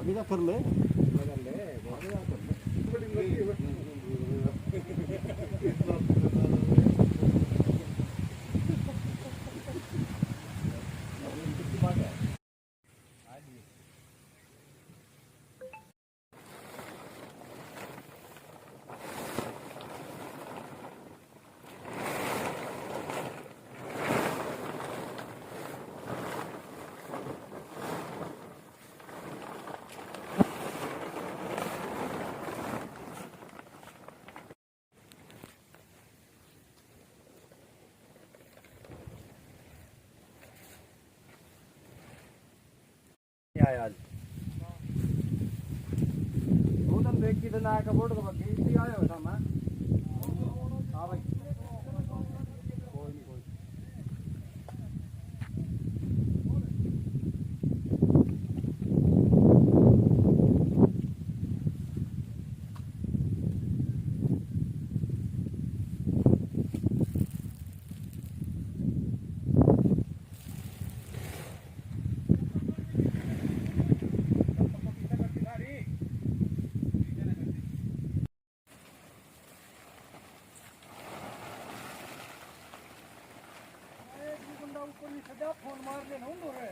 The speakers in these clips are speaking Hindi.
अभी तक कर ले आज उधर देख की ना का बोर्ड का बाकी आया बेटा मैं हां भाई कोई नहीं कोई फोन मार लेना हूं रे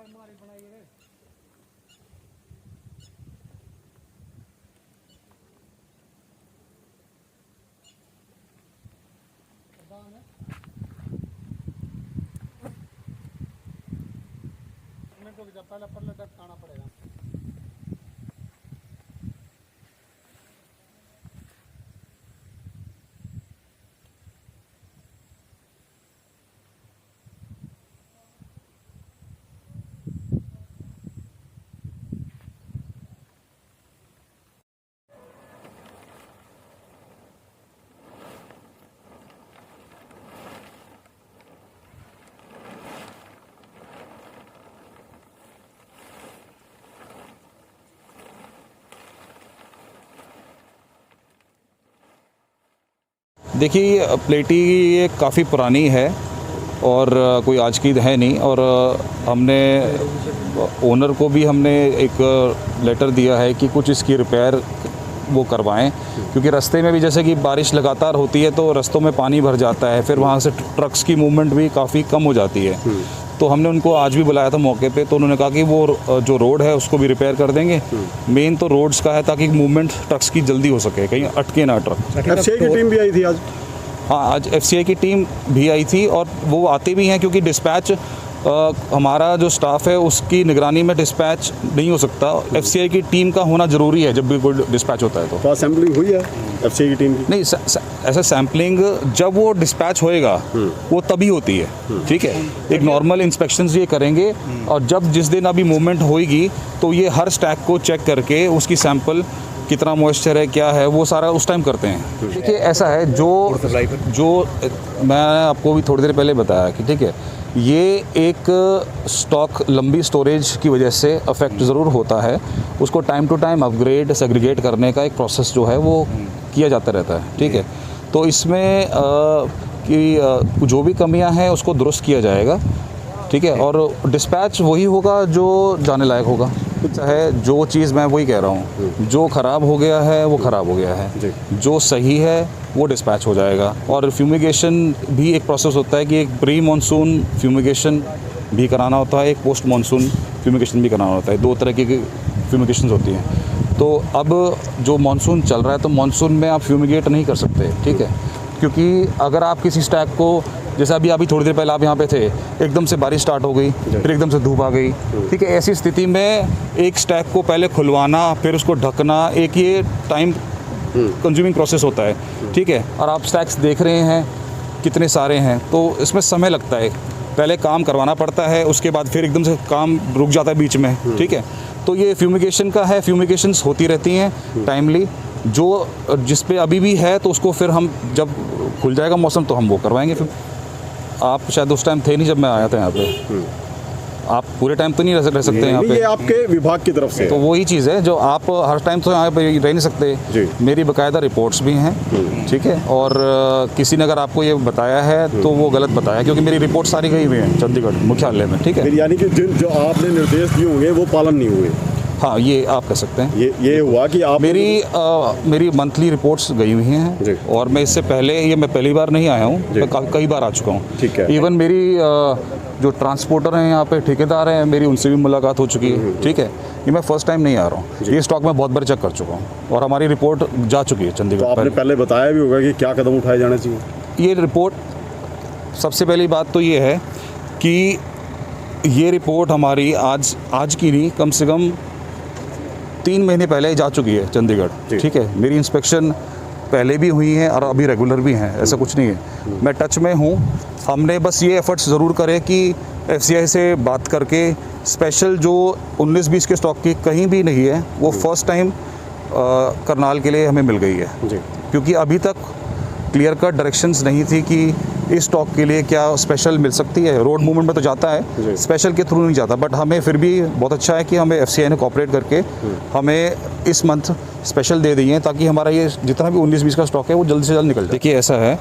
मारी बनाई रे तो जब पहले पल्ले तक खाना पड़ेगा देखिए प्लेटी ये काफ़ी पुरानी है और कोई आज की है नहीं। और हमने ओनर को भी हमने एक लेटर दिया है कि कुछ इसकी रिपेयर वो करवाएं, क्योंकि रास्ते में भी जैसे कि बारिश लगातार होती है तो रास्तों में पानी भर जाता है, फिर वहाँ से ट्रक्स की मूवमेंट भी काफ़ी कम हो जाती है। तो हमने उनको आज भी बुलाया था मौके पे, तो उन्होंने कहा कि वो जो रोड है उसको भी रिपेयर कर देंगे। मेन तो रोड्स का है ताकि मूवमेंट ट्रक्स की जल्दी हो सके, कहीं अटके ना ट्रक। एफसीआई की टीम भी आई थी आज? हाँ, आज एफसीआई की टीम भी आई थी और वो आते भी हैं क्योंकि डिस्पैच हमारा जो स्टाफ है उसकी निगरानी में डिस्पैच नहीं हो सकता। एफसीआई की टीम का होना ज़रूरी है जब भी कोई डिस्पैच होता है। तो सैम्पलिंग हुई है एफसीआई की टीम की? नहीं, ऐसा सैम्पलिंग जब वो डिस्पैच होएगा वो तभी होती है, ठीक है। एक नॉर्मल इंस्पेक्शंस ये करेंगे और जब जिस दिन अभी मूवमेंट होएगी तो ये हर स्टैक को चेक करके उसकी सैंपल कितना मॉइस्चर है, क्या है, वो सारा उस टाइम करते हैं। देखिए ऐसा है, जो मैं आपको भी थोड़ी देर पहले बताया कि ठीक है, ये एक स्टॉक लंबी स्टोरेज की वजह से अफेक्ट ज़रूर होता है। उसको time to time upgrade segregate करने का एक प्रोसेस जो है वो किया जाता रहता है, ठीक है। तो इसमें जो भी कमियां हैं उसको दुरुस्त किया जाएगा, ठीक है। और डिस्पैच वही होगा जो जाने लायक होगा है। जो चीज़ मैं वही कह रहा हूँ, जो ख़राब हो गया है वो ख़राब हो गया है, जो सही है वो डिस्पैच हो जाएगा। और फ्यूमिगेशन भी एक प्रोसेस होता है कि एक प्री मानसून फ्यूमिगेशन भी कराना होता है, एक पोस्ट मानसून फ्यूमिगेशन भी कराना होता है। 2 तरह की फ्यूमिगेशन होती हैं। तो अब जो मानसून चल रहा है तो मानसून में आप फ्यूमिगेट नहीं कर सकते, ठीक है, क्योंकि अगर आप किसी स्टैक को, जैसे अभी थोड़ी देर पहले आप यहाँ पे थे, एकदम से बारिश स्टार्ट हो गई, फिर एकदम से धूप आ गई, ठीक है। ऐसी स्थिति में एक स्टैक को पहले खुलवाना फिर उसको ढकना, एक ये टाइम कंज्यूमिंग प्रोसेस होता है, ठीक है। और आप स्टैक्स देख रहे हैं कितने सारे हैं, तो इसमें समय लगता है। पहले काम करवाना पड़ता है, उसके बाद फिर एकदम से काम रुक जाता है बीच में, ठीक है। तो ये फ्यूमिगेशन का है, फ्यूमिगेशंस होती रहती हैं टाइमली। जो जिस पे अभी भी है तो उसको फिर हम जब खुल जाएगा मौसम तो हम वो करवाएंगे। फिर आप शायद उस टाइम थे नहीं जब मैं आया था यहाँ पे, आप पूरे टाइम तो नहीं रह सकते यहाँ पे, ये आपके विभाग की तरफ से। तो वही चीज़ है जो आप हर टाइम तो यहाँ पे रह नहीं सकते। मेरी बाकायदा रिपोर्ट्स भी हैं, ठीक है। और किसी ने अगर आपको ये बताया है तो वो गलत बताया, क्योंकि मेरी रिपोर्ट सारी गई हुई है चंडीगढ़ मुख्यालय में, ठीक है। यानी कि जो आपने निर्देश दिए होंगे वो पालन नहीं हुए। हाँ, ये आप कह सकते हैं। ये हुआ कि आप मेरी मंथली रिपोर्ट्स गई हुई हैं, और मैं इससे पहले, ये मैं पहली बार नहीं आया हूँ, मैं कई बार आ चुका हूँ, ठीक है। इवन मेरी जो ट्रांसपोर्टर हैं यहाँ पे, ठेकेदार हैं, मेरी उनसे भी मुलाकात हो चुकी है, ठीक है। ये मैं फर्स्ट टाइम नहीं आ रहा हूँ, ये स्टॉक मैं बहुत बार चेक कर चुका हूँ और हमारी रिपोर्ट जा चुकी है चंडीगढ़। तो आपने पहले बताया भी होगा कि क्या कदम उठाए जाने चाहिए। ये रिपोर्ट, सबसे पहली बात तो ये है कि ये रिपोर्ट हमारी आज की नहीं, कम से कम 3 महीने पहले जा चुकी है चंडीगढ़, ठीक है। मेरी इंस्पेक्शन पहले भी हुई है और अभी रेगुलर भी हैं, ऐसा कुछ नहीं है। मैं टच में हूँ। हमने बस ये एफर्ट्स ज़रूर करे कि FCI से बात करके स्पेशल जो 19-20 के स्टॉक की कहीं भी नहीं है, वो फर्स्ट टाइम करनाल के लिए हमें मिल गई है, क्योंकि अभी तक क्लियर कट डायरेक्शंस नहीं थी कि इस स्टॉक के लिए क्या स्पेशल मिल सकती है। रोड मूवमेंट में तो जाता है, स्पेशल के थ्रू नहीं जाता। बट हमें फिर भी बहुत अच्छा है कि हमें FCI ने कोऑपरेट करके हमें इस मंथ स्पेशल दे दी है, ताकि हमारा ये जितना भी 19-20 का स्टॉक है वो जल्द से जल्द निकल जाए। देखिए, ऐसा है,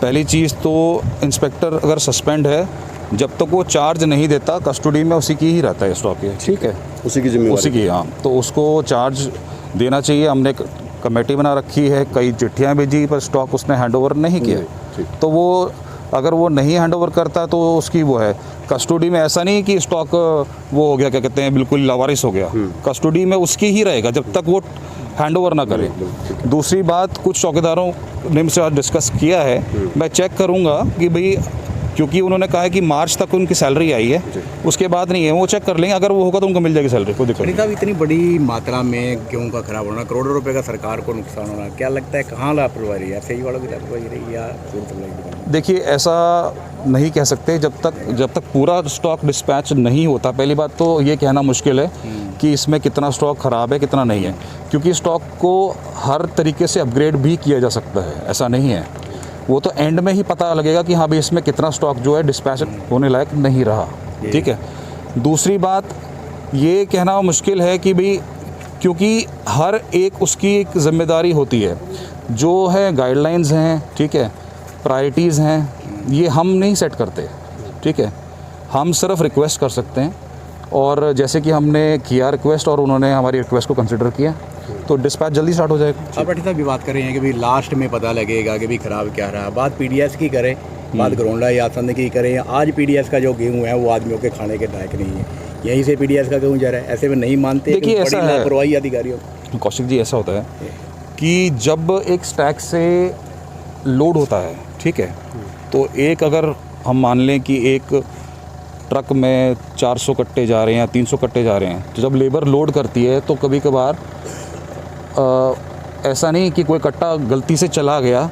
पहली चीज़ तो इंस्पेक्टर अगर सस्पेंड है, जब तक वो चार्ज नहीं देता, कस्टडी में उसी की ही रहता है स्टॉक, ये ठीक है, उसी की जिम्मेदारी, उसी की। हाँ, तो उसको चार्ज देना चाहिए। हमने कमेटी बना रखी है, कई चिट्ठियाँ भेजी, पर स्टॉक उसने हैंडओवर नहीं किया। तो वो अगर वो नहीं हैंडओवर करता तो उसकी वो है कस्टडी में। ऐसा नहीं कि स्टॉक वो हो गया, क्या कहते हैं, बिल्कुल लावारिस हो गया, कस्टडी में उसकी ही रहेगा जब तक वो हैंडओवर ना करे। दूसरी बात, कुछ चौकीदारों ने मुझसे आज डिस्कस किया है, मैं चेक करूँगा कि भाई, क्योंकि उन्होंने कहा है कि मार्च तक उनकी सैलरी आई है, उसके बाद नहीं है, वो चेक कर लेंगे। अगर वो होगा तो उनको मिल जाएगी सैलरी, कोई दिक्कत नहीं। इतनी बड़ी मात्रा में गेहूं का खराब होना, करोड़ों रुपए का सरकार को नुकसान होना, क्या लगता है कहाँ लापरवाही है? FCI वालों की लापरवाही रही या? देखिए, ऐसा नहीं कह सकते जब तक पूरा स्टॉक डिस्पैच नहीं होता। पहली बात तो ये कहना मुश्किल है कि इसमें कितना स्टॉक ख़राब है, कितना नहीं है, क्योंकि स्टॉक को हर तरीके से अपग्रेड भी किया जा सकता है, ऐसा नहीं है। वो तो एंड में ही पता लगेगा कि हाँ भाई, इसमें कितना स्टॉक जो है डिस्पैच होने लायक नहीं रहा, ठीक है। दूसरी बात ये कहना मुश्किल है कि भाई, क्योंकि हर एक उसकी एक जिम्मेदारी होती है, जो है गाइडलाइंस हैं, ठीक है, प्रायोरिटीज़ हैं, ये हम नहीं सेट करते, ठीक है। हम सिर्फ रिक्वेस्ट कर सकते हैं, और जैसे कि हमने किया रिक्वेस्ट और उन्होंने हमारी रिक्वेस्ट को कंसिडर किया, तो डिस्पैच जल्दी स्टार्ट हो जाएगा। आप बैठे साहब भी बात कर रहे हैं कि भाई लास्ट में पता लगेगा कि भाई ख़राब क्या रहा। बात PDS की करें, बात घरोंडा या आसंद की करें, आज PDS का जो गेहूँ है वो आदमियों के खाने के लायक नहीं है, यहीं से PDS का गेहूँ जा रहा है। ऐसे में नहीं मानते। देखिए, ऐसा है लापरवाही अधिकारियों। कौशिक जी, ऐसा होता है कि जब एक स्टैक से लोड होता है, ठीक है, तो एक अगर हम मान लें कि एक ट्रक में 400 कट्टे जा रहे हैं या 300 कट्टे जा रहे हैं, तो जब लेबर लोड करती है तो कभी कभार ऐसा नहीं कि कोई कट्टा गलती से चला गया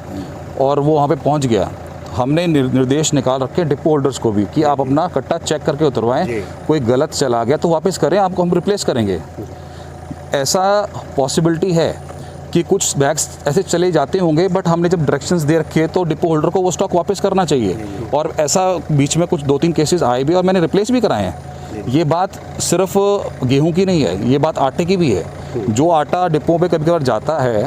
और वो वहाँ पे पहुँच गया। हमने निर्देश निकाल रखे डिपो होल्डर्स को भी कि आप अपना कट्टा चेक करके उतरवाएं, कोई गलत चला गया तो वापस करें, आपको हम रिप्लेस करेंगे। ऐसा पॉसिबिलिटी है, कि कुछ बैग्स ऐसे चले जाते होंगे, बट हमने जब डायरेक्शंस दे रखे तो डिपो होल्डर को वो स्टॉक वापस करना चाहिए। और ऐसा बीच में कुछ 2-3 केसेस आए भी और मैंने रिप्लेस भी कराए हैं। ये बात सिर्फ गेहूं की नहीं है, ये बात आटे की भी है। जो आटा डिपो पे कभी कभार जाता है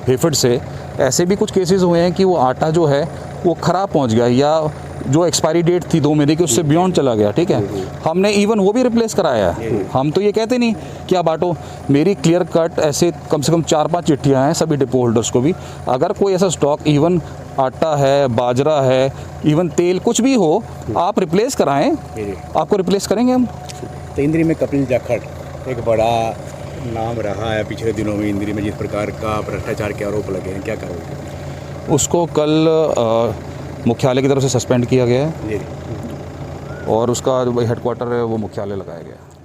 हेफेड से, ऐसे भी कुछ केसेस हुए हैं कि वो आटा जो है वो ख़राब पहुंच गया, या जो एक्सपायरी डेट थी 2 महीने की उससे बियॉन्ड चला गया, ठीक है। हमने इवन वो भी रिप्लेस कराया है। हम तो ये कहते नहीं कि आप बांटो, मेरी क्लियर कट ऐसे कम से कम 4-5 चिट्ठियाँ हैं सभी डिपो होल्डर्स को भी। अगर कोई ऐसा स्टॉक, इवन आटा है, बाजरा है, इवन तेल, कुछ भी हो, आप रिप्लेस कराएं, आपको रिप्लेस करेंगे हम। तो इंद्री में कपिल जाखड़ एक बड़ा नाम रहा है पिछले दिनों में इंद्री में, जिस प्रकार का भ्रष्टाचार के आरोप लगे हैं, क्या करोगे? उसको कल मुख्यालय की तरफ से सस्पेंड किया गया है जी। और उसका जो हेडक्वार्टर है वो मुख्यालय लगाया गया है।